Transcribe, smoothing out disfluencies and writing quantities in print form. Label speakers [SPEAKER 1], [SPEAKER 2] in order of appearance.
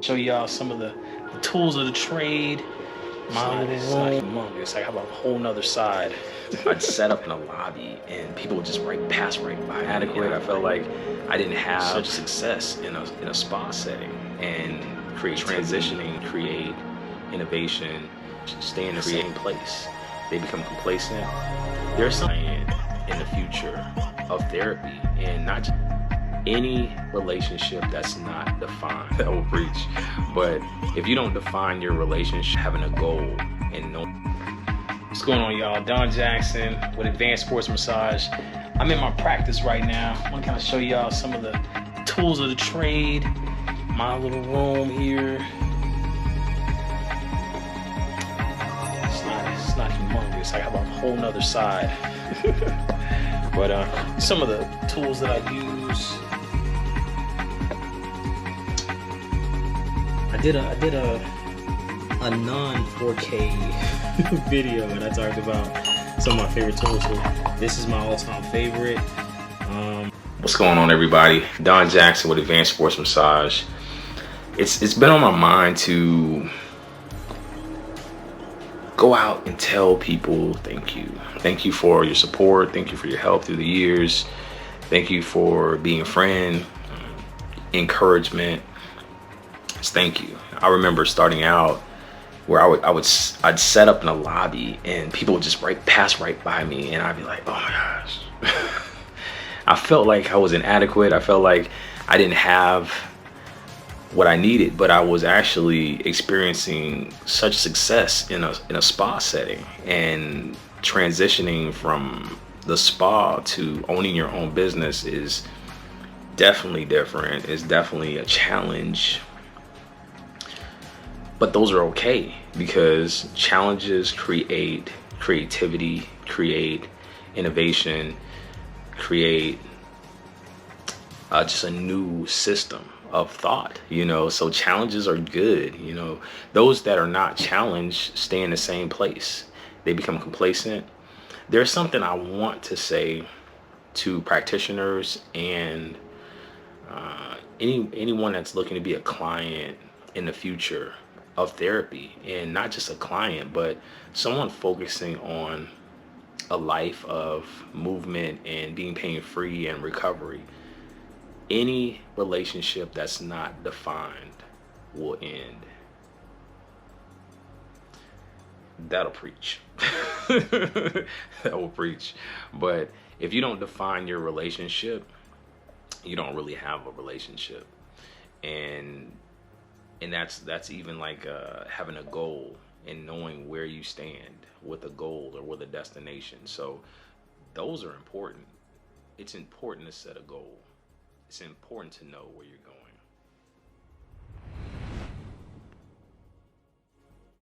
[SPEAKER 1] Show y'all some of the tools of the trade. My little room. Humongous. I have a whole nother side. I'd set up in a lobby and people would just pass right by. Adequate. I felt like I didn't have such success in a spa setting, and transitioning, create innovation, stay in the same place. They become complacent. There's something in the future of therapy, and not just any relationship that's not defined. That will preach. But if you don't define your relationship, having a goal and know what's going on, y'all. Don Jackson with Advanced Sports Massage. I'm in my practice right now. I want to kind of show y'all some of the tools of the trade. My little room here. It's not humongous. I have a whole nother side. But some of the tools that I use. I did a non 4K video, and I talked about some of my favorite tools. So this is my all-time favorite. What's going on, everybody? Don Jackson with Advanced Sports Massage. It's been on my mind to go out and tell people thank you. Thank you for your support. Thank you for your help through the years. Thank you for being a friend, encouragement. Thank you. I remember starting out where I'd set up in a lobby and people would just pass right by me, and I'd be like, oh my gosh. I felt like I was inadequate. I felt like I didn't have what I needed, but I was actually experiencing such success in a spa setting, and transitioning from the spa to owning your own business is definitely different. It's definitely a challenge. But those are okay, because challenges create creativity, create innovation, create just a new system of thought, so challenges are good. Those that are not challenged stay in the same place. They become complacent. There's something I want to say to practitioners and anyone that's looking to be a client in the future of therapy, and not just a client, but someone focusing on a life of movement and being pain-free and recovery. Any relationship that's not defined will end. That'll preach. That will preach. But if you don't define your relationship, you don't really have a relationship. And that's even like having a goal and knowing where you stand with a goal or with a destination. So those are important. It's important to set a goal. It's important to know where you're going.